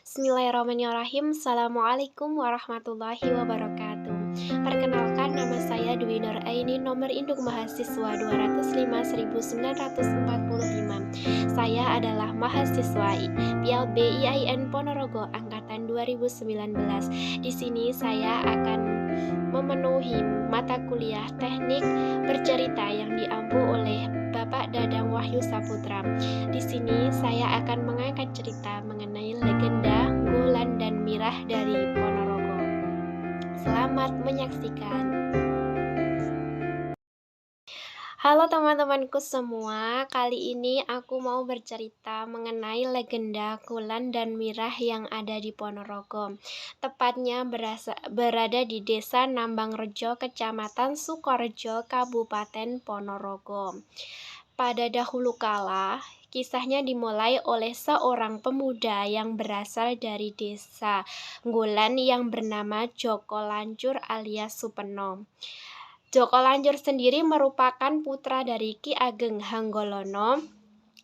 Bismillahirrahmanirrahim. Assalamualaikum warahmatullahi wabarakatuh. Perkenalkan, nama saya Dwi Nur Aini, nomor induk mahasiswa 205.945. Saya adalah mahasiswa PIAUD BIAIN Ponorogo angkatan 2019. Di sini saya akan memenuhi mata kuliah teknik bercerita yang diampu oleh Bapak Dadang Wahyu Saputra. Di sini saya akan mengangkat cerita mengenai legenda Wulan dan Mirah dari Ponorogo. Selamat menyaksikan. Halo teman-temanku semua, kali ini aku mau bercerita mengenai legenda Wulan dan Mirah yang ada di Ponorogo. Tepatnya berada di Desa Nambangrejo, Kecamatan Sukorejo, Kabupaten Ponorogo. Pada dahulu kala, kisahnya dimulai oleh seorang pemuda yang berasal dari desa Wulan yang bernama Joko Lancur alias Supeno. Joko Lancur sendiri merupakan putra dari Ki Ageng Hanggolono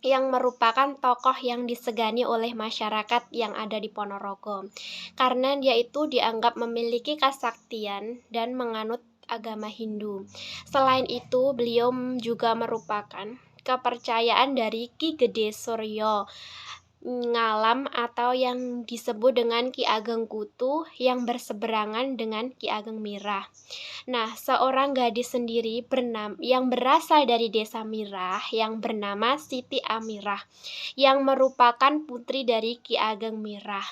yang merupakan tokoh yang disegani oleh masyarakat yang ada di Ponorogo. Karena dia itu dianggap memiliki kesaktian dan menganut agama Hindu. Selain itu, beliau juga merupakan kepercayaan dari Ki Gede Suryo Ngalam atau yang disebut dengan Ki Ageng Kutu yang berseberangan dengan Ki Ageng Mirah. Nah, seorang gadis sendiri yang berasal dari desa Mirah yang bernama Siti Amirah yang merupakan putri dari Ki Ageng Mirah.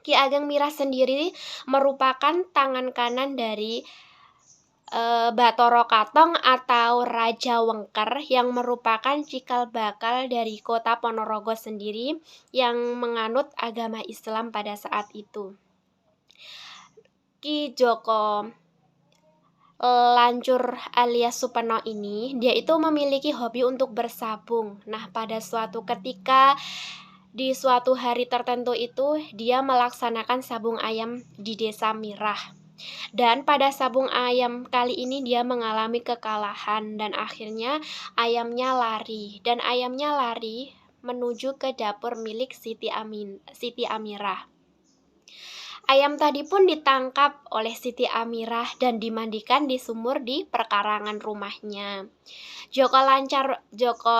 Ki Ageng Mirah sendiri merupakan tangan kanan dari Bathara Katong atau Raja Wengker yang merupakan cikal bakal dari kota Ponorogo sendiri yang menganut agama Islam pada saat itu. Ki Joko Lancur alias Supeno ini, dia itu memiliki hobi untuk bersabung. Nah, pada suatu ketika di suatu hari tertentu itu dia melaksanakan sabung ayam di desa Mirah. Dan pada sabung ayam kali ini dia mengalami kekalahan dan akhirnya ayamnya lari menuju ke dapur milik Siti Amirah. Ayam tadi pun ditangkap oleh Siti Amirah dan dimandikan di sumur di perkarangan rumahnya. Joko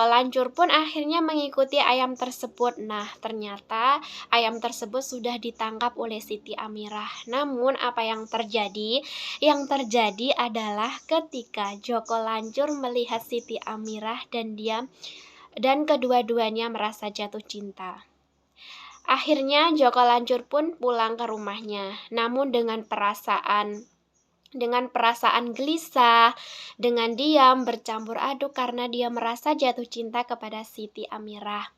Lancur pun akhirnya mengikuti ayam tersebut. Nah, ternyata ayam tersebut sudah ditangkap oleh Siti Amirah. Namun apa yang terjadi? Yang terjadi adalah ketika Joko Lancur melihat Siti Amirah dan kedua-duanya merasa jatuh cinta. Akhirnya Joko Lancur pun pulang ke rumahnya, namun dengan perasaan gelisah, dengan diam bercampur aduk karena dia merasa jatuh cinta kepada Siti Amirah.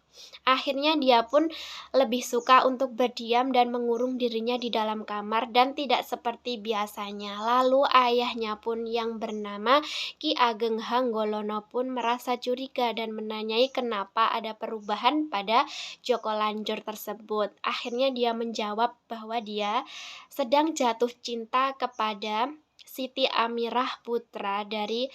Akhirnya dia pun lebih suka untuk berdiam dan mengurung dirinya di dalam kamar dan tidak seperti biasanya. Lalu ayahnya pun yang bernama Ki Ageng Hanggolono pun merasa curiga dan menanyai kenapa ada perubahan pada Joko Lancur tersebut. Akhirnya dia menjawab bahwa dia sedang jatuh cinta kepada Siti Amirah putra dari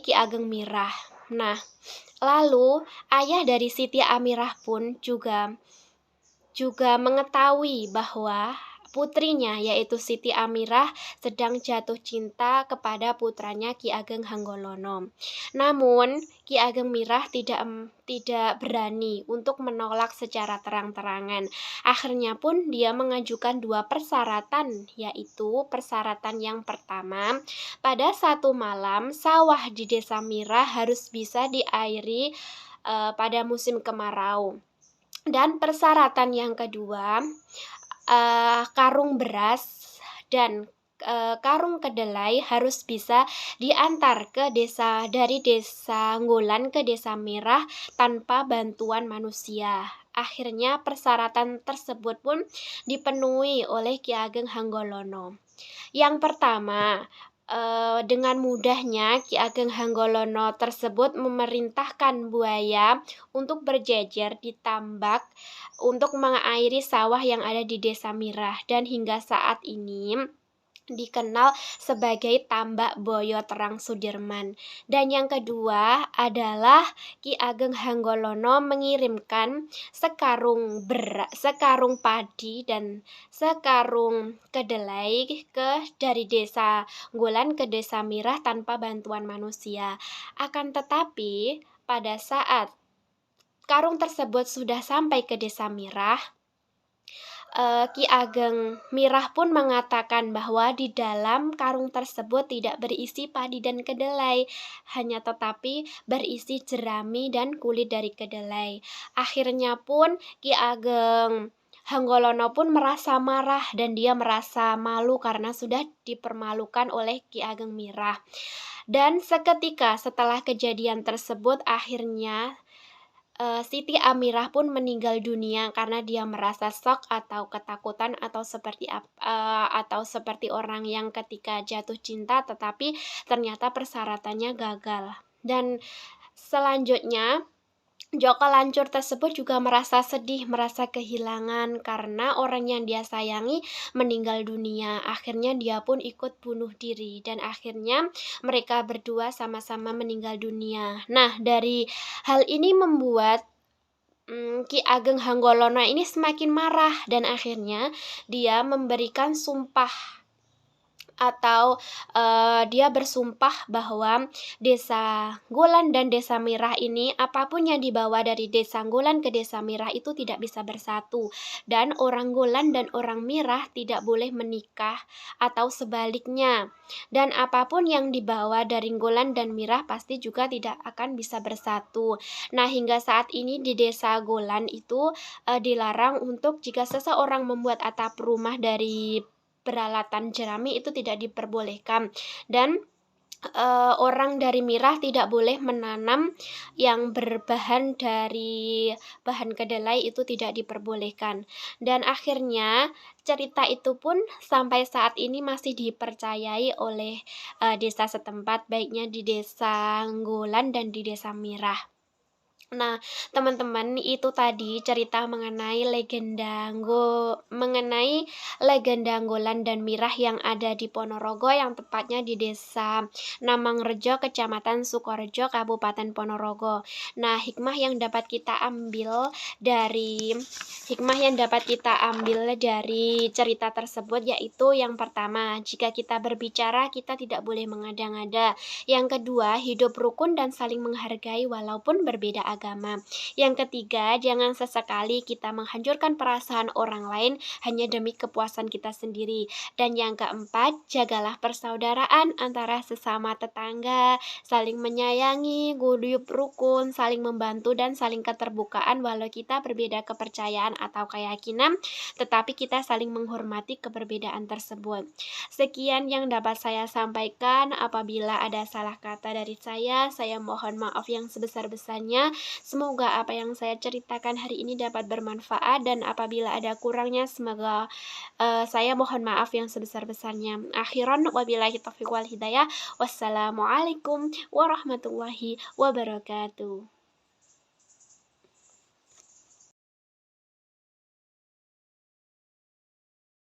Ki Ageng Mirah. Nah, lalu ayah dari Siti Amirah pun juga mengetahui bahwa putrinya yaitu Siti Amirah sedang jatuh cinta kepada putranya Ki Ageng Hanggolono. Namun Ki Ageng Mirah tidak berani untuk menolak secara terang-terangan. Akhirnya pun dia mengajukan dua persyaratan, yaitu persyaratan yang pertama, pada satu malam sawah di desa Mirah harus bisa diairi pada musim kemarau. Dan persyaratan yang kedua, karung beras dan karung kedelai harus bisa diantar dari desa Wulan ke desa Mirah tanpa bantuan manusia. Akhirnya persyaratan tersebut pun dipenuhi oleh Ki Ageng Hanggolono. Yang pertama, dengan mudahnya Ki Ageng Hanggolono tersebut memerintahkan buaya untuk berjejer di tambak untuk mengairi sawah yang ada di desa Mirah. Dan hingga saat ini dikenal sebagai Tambak Boyo Terang Sudirman. Dan yang kedua adalah Ki Ageng Hanggolono mengirimkan sekarung padi dan sekarung kedelai dari desa Nggolan ke desa Mirah tanpa bantuan manusia. Akan tetapi pada saat karung tersebut sudah sampai ke desa Mirah, Ki Ageng Mirah pun mengatakan bahwa di dalam karung tersebut tidak berisi padi dan kedelai, hanya tetapi berisi jerami dan kulit dari kedelai. Akhirnya pun Ki Ageng Hanggolono pun merasa marah dan dia merasa malu karena sudah dipermalukan oleh Ki Ageng Mirah. Dan seketika setelah kejadian tersebut akhirnya Siti Amirah pun meninggal dunia karena dia merasa shock atau ketakutan atau seperti orang yang ketika jatuh cinta tetapi ternyata persyaratannya gagal. Dan selanjutnya Joko Lancur tersebut juga merasa sedih, merasa kehilangan karena orang yang dia sayangi meninggal dunia. Akhirnya dia pun ikut bunuh diri dan akhirnya mereka berdua sama-sama meninggal dunia. Nah, dari hal ini membuat Ki Ageng Hanggolono ini semakin marah dan akhirnya dia memberikan sumpah atau dia bersumpah bahwa desa Nggolan dan desa Mirah ini apapun yang dibawa dari desa Nggolan ke desa Mirah itu tidak bisa bersatu dan orang Nggolan dan orang Mirah tidak boleh menikah atau sebaliknya, dan apapun yang dibawa dari Nggolan dan Mirah pasti juga tidak akan bisa bersatu. Nah, hingga saat ini di desa Nggolan itu dilarang untuk jika seseorang membuat atap rumah dari peralatan jerami itu tidak diperbolehkan, dan orang dari Mirah tidak boleh menanam yang berbahan dari bahan kedelai, itu tidak diperbolehkan. Dan akhirnya cerita itu pun sampai saat ini masih dipercayai oleh desa setempat, baiknya di desa Nggolan dan di desa Mirah. Nah, teman-teman, itu tadi cerita mengenai legenda Nggolan dan Mirah yang ada di Ponorogo, yang tepatnya di Desa Namangrejo, Kecamatan Sukorejo, Kabupaten Ponorogo. Nah, hikmah yang dapat kita ambil dari cerita tersebut yaitu yang pertama, jika kita berbicara kita tidak boleh mengada-ngada. Yang kedua, hidup rukun dan saling menghargai walaupun berbeda agama. Yang ketiga, jangan sesekali kita menghancurkan perasaan orang lain hanya demi kepuasan kita sendiri. Dan yang keempat, jagalah persaudaraan antara sesama tetangga, saling menyayangi, guyup rukun, saling membantu dan saling keterbukaan walau kita berbeda kepercayaan atau keyakinan, tetapi kita saling menghormati keberbedaan tersebut. Sekian yang dapat saya sampaikan. Apabila ada salah kata dari saya mohon maaf yang sebesar-besarnya. Semoga apa yang saya ceritakan hari ini dapat bermanfaat, dan apabila ada kurangnya semoga saya mohon maaf yang sebesar-besarnya. Akhiran wabillahi taufiq wal hidayah. Wassalamualaikum warahmatullahi wabarakatuh.